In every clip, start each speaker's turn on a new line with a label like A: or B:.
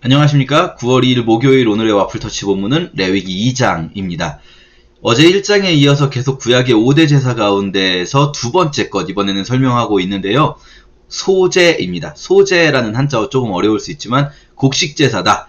A: 안녕하십니까. 9월 2일 목요일 오늘의 와플터치 본문은 레위기 2장입니다. 어제 1장에 이어서 계속 구약의 5대 제사 가운데에서 두 번째 것 이번에는 설명하고 있는데요. 소제입니다. 소제라는 한자어 조금 어려울 수 있지만 곡식제사다.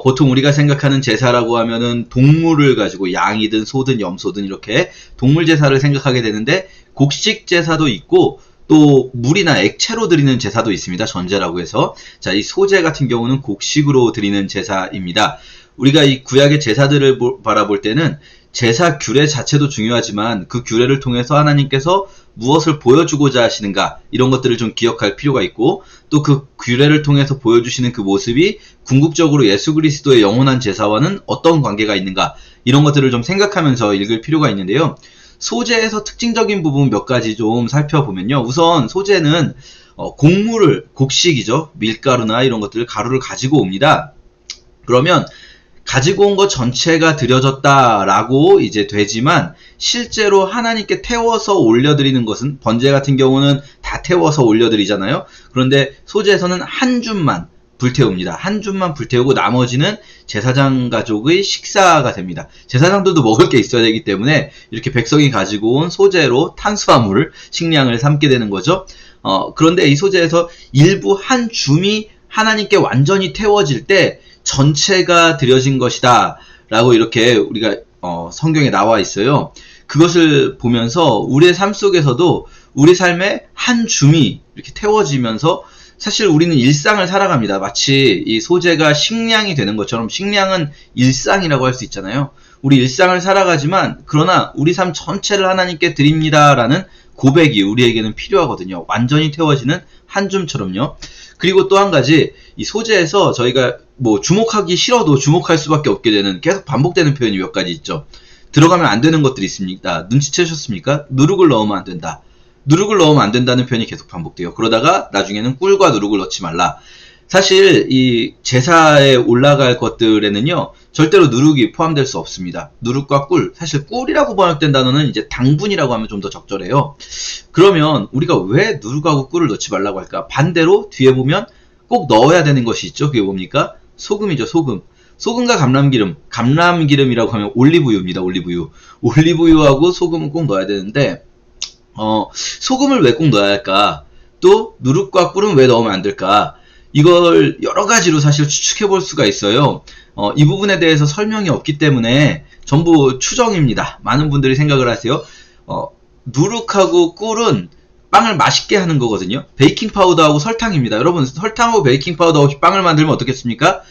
A: 보통 우리가 생각하는 제사라고 하면은 동물을 가지고 양이든 소든 염소든 이렇게 동물 제사를 생각하게 되는데 곡식제사도 있고 또 물이나 액체로 드리는 제사도 있습니다. 전제라고 해서. 자, 이 소제 같은 경우는 곡식으로 드리는 제사입니다. 우리가 이 구약의 제사들을 바라볼 때는 제사 규례 자체도 중요하지만 그 규례를 통해서 하나님께서 무엇을 보여주고자 하시는가 이런 것들을 좀 기억할 필요가 있고 또 그 규례를 통해서 보여주시는 그 모습이 궁극적으로 예수 그리스도의 영원한 제사와는 어떤 관계가 있는가 이런 것들을 좀 생각하면서 읽을 필요가 있는데요. 소제에서 특징적인 부분 몇 가지 좀 살펴보면요. 우선 소제는 곡물을, 곡식이죠. 밀가루나 이런 것들을 가루를 가지고 옵니다. 그러면 가지고 온 것 전체가 드려졌다라고 이제 되지만 실제로 하나님께 태워서 올려드리는 것은 번제 같은 경우는 다 태워서 올려드리잖아요. 그런데 소제에서는 한 줌만 불태웁니다. 한 줌만 불태우고 나머지는 제사장 가족의 식사가 됩니다. 제사장들도 먹을 게 있어야 되기 때문에 이렇게 백성이 가지고 온 소제로 탄수화물, 식량을 삼게 되는 거죠. 그런데 이 소제에서 일부 한 줌이 하나님께 완전히 태워질 때 전체가 드려진 것이다 라고 이렇게 우리가 성경에 나와 있어요. 그것을 보면서 우리의 삶 속에서도 우리 삶의 한 줌이 이렇게 태워지면서 사실 우리는 일상을 살아갑니다. 마치 이 소제가 식량이 되는 것처럼 식량은 일상이라고 할 수 있잖아요. 우리 일상을 살아가지만 그러나 우리 삶 전체를 하나님께 드립니다라는 고백이 우리에게는 필요하거든요. 완전히 태워지는 한 줌처럼요. 그리고 또 한 가지 이 소제에서 저희가 뭐 주목하기 싫어도 주목할 수밖에 없게 되는 계속 반복되는 표현이 몇 가지 있죠. 들어가면 안 되는 것들이 있습니다. 눈치채셨습니까? 누룩을 넣으면 안 된다. 누룩을 넣으면 안 된다는 표현이 계속 반복돼요. 그러다가 나중에는 꿀과 누룩을 넣지 말라. 사실 이 제사에 올라갈 것들에는요. 절대로 누룩이 포함될 수 없습니다. 누룩과 꿀. 사실 꿀이라고 번역된 단어는 이제 당분이라고 하면 좀 더 적절해요. 그러면 우리가 왜 누룩하고 꿀을 넣지 말라고 할까? 반대로 뒤에 보면 꼭 넣어야 되는 것이 있죠. 그게 뭡니까? 소금이죠. 소금. 소금과 감람기름. 감람기름이라고 하면 올리브유입니다. 올리브유. 올리브유하고 소금은 꼭 넣어야 되는데 소금을 왜 꼭 넣어야 할까? 또 누룩과 꿀은 왜 넣으면 안 될까? 이걸 여러 가지로 사실 추측해 볼 수가 있어요. 이 부분에 대해서 설명이 없기 때문에 전부 추정입니다. 많은 분들이 생각을 하세요. 누룩하고 꿀은 빵을 맛있게 하는 거거든요. 베이킹 파우더하고 설탕입니다. 여러분 설탕하고 베이킹 파우더하고 빵을 만들면 어떻겠습니까?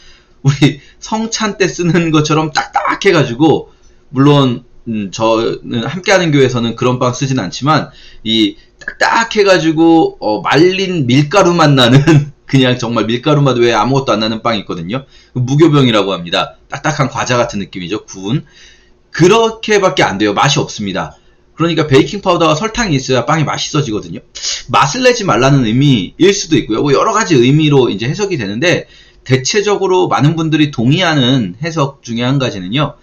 A: 우리 성찬 때 쓰는 것처럼 딱딱해가지고 물론 저는 함께하는 교회에서는 그런 빵 쓰진 않지만 이 딱딱해가지고 말린 밀가루 맛 나는 그냥 정말 밀가루 맛 외에 아무것도 안 나는 빵이 있거든요. 무교병이라고 합니다. 딱딱한 과자 같은 느낌이죠. 구운. 그렇게밖에 안 돼요. 맛이 없습니다. 그러니까 베이킹 파우더와 설탕이 있어야 빵이 맛있어지거든요. 맛을 내지 말라는 의미일 수도 있고요. 뭐 여러 가지 의미로 이제 해석이 되는데 대체적으로 많은 분들이 동의하는 해석 중에 한 가지는요.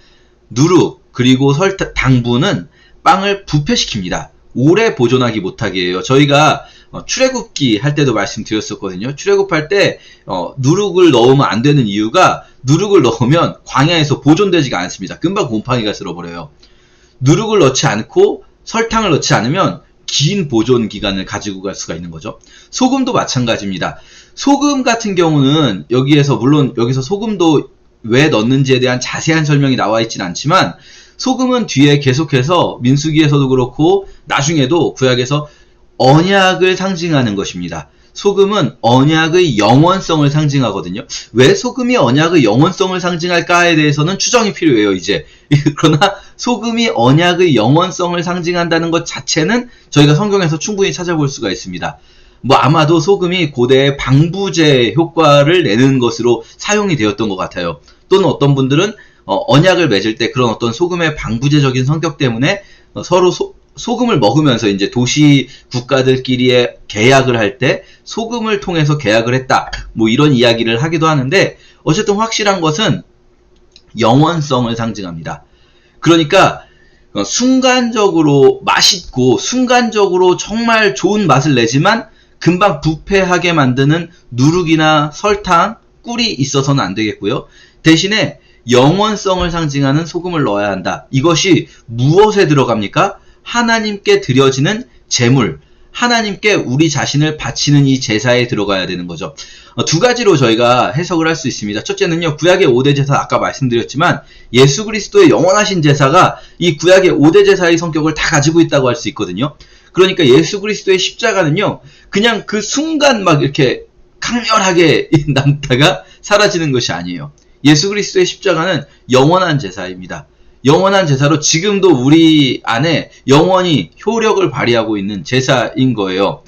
A: 누룩 그리고 설탕, 당분은 빵을 부패시킵니다. 오래 보존하기 못하게 해요. 저희가 출애굽기 할 때도 말씀드렸었거든요. 출애굽할 때 누룩을 넣으면 안 되는 이유가 누룩을 넣으면 광야에서 보존되지가 않습니다. 금방 곰팡이가 쓸어버려요. 누룩을 넣지 않고 설탕을 넣지 않으면 긴 보존 기간을 가지고 갈 수가 있는 거죠. 소금도 마찬가지입니다. 소금 같은 경우는 물론 여기서 소금도 왜 넣는지에 대한 자세한 설명이 나와 있진 않지만 소금은 뒤에 계속해서 민수기에서도 그렇고 나중에도 구약에서 언약을 상징하는 것입니다. 소금은 언약의 영원성을 상징하거든요. 왜 소금이 언약의 영원성을 상징할까에 대해서는 추정이 필요해요, 이제. 그러나 소금이 언약의 영원성을 상징한다는 것 자체는 저희가 성경에서 충분히 찾아볼 수가 있습니다. 아마도 소금이 고대의 방부제 효과를 내는 것으로 사용이 되었던 것 같아요. 또는 어떤 분들은 언약을 맺을 때 그런 어떤 소금의 방부제적인 성격 때문에 서로 소금을 먹으면서 이제 도시 국가들끼리의 계약을 할 때 소금을 통해서 계약을 했다. 이런 이야기를 하기도 하는데 어쨌든 확실한 것은 영원성을 상징합니다. 그러니까 순간적으로 맛있고 순간적으로 정말 좋은 맛을 내지만 금방 부패하게 만드는 누룩이나 설탕, 꿀이 있어서는 안 되겠고요. 대신에 영원성을 상징하는 소금을 넣어야 한다. 이것이 무엇에 들어갑니까? 하나님께 드려지는 제물, 하나님께 우리 자신을 바치는 이 제사에 들어가야 되는 거죠. 두 가지로 저희가 해석을 할 수 있습니다. 첫째는요, 구약의 5대 제사, 아까 말씀드렸지만 예수 그리스도의 영원하신 제사가 이 구약의 5대 제사의 성격을 다 가지고 있다고 할 수 있거든요. 그러니까 예수 그리스도의 십자가는요, 그냥 그 순간 막 이렇게 강렬하게 남다가 사라지는 것이 아니에요. 예수 그리스도의 십자가는 영원한 제사입니다. 영원한 제사로 지금도 우리 안에 영원히 효력을 발휘하고 있는 제사인 거예요.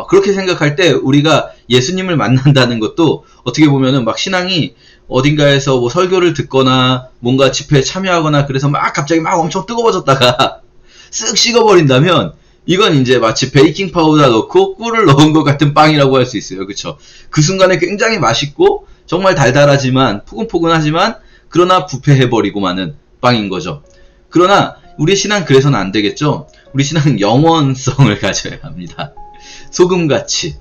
A: 그렇게 생각할 때 우리가 예수님을 만난다는 것도 어떻게 보면은 막 신앙이 어딘가에서 뭐 설교를 듣거나 뭔가 집회에 참여하거나 그래서 막 갑자기 막 엄청 뜨거워졌다가 쓱 식어버린다면 이건 이제 마치 베이킹 파우더 넣고 꿀을 넣은 것 같은 빵이라고 할 수 있어요. 그쵸? 그 순간에 굉장히 맛있고 정말 달달하지만 포근포근하지만 그러나 부패해버리고 마는 빵인 거죠. 그러나 우리 신앙 그래서는 안 되겠죠? 우리 신앙은 영원성을 가져야 합니다. 소금같이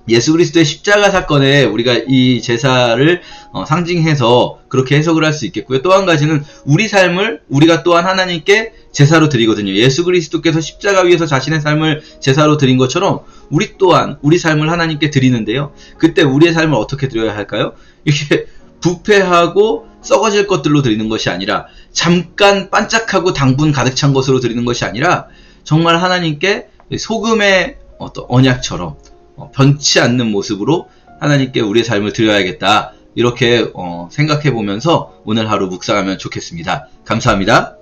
A: 예수 그리스도의 십자가 사건에 우리가 이 제사를 상징해서 그렇게 해석을 할 수 있겠고요. 또 한 가지는 우리 삶을 우리가 또한 하나님께 제사로 드리거든요. 예수 그리스도께서 십자가 위에서 자신의 삶을 제사로 드린 것처럼 우리 또한 우리 삶을 하나님께 드리는데요. 그때 우리의 삶을 어떻게 드려야 할까요? 이게 부패하고 썩어질 것들로 드리는 것이 아니라 잠깐 반짝하고 당분 가득 찬 것으로 드리는 것이 아니라 정말 하나님께 소금의 어떤 언약처럼 변치 않는 모습으로 하나님께 우리의 삶을 드려야겠다. 이렇게 생각해 보면서 오늘 하루 묵상하면 좋겠습니다. 감사합니다.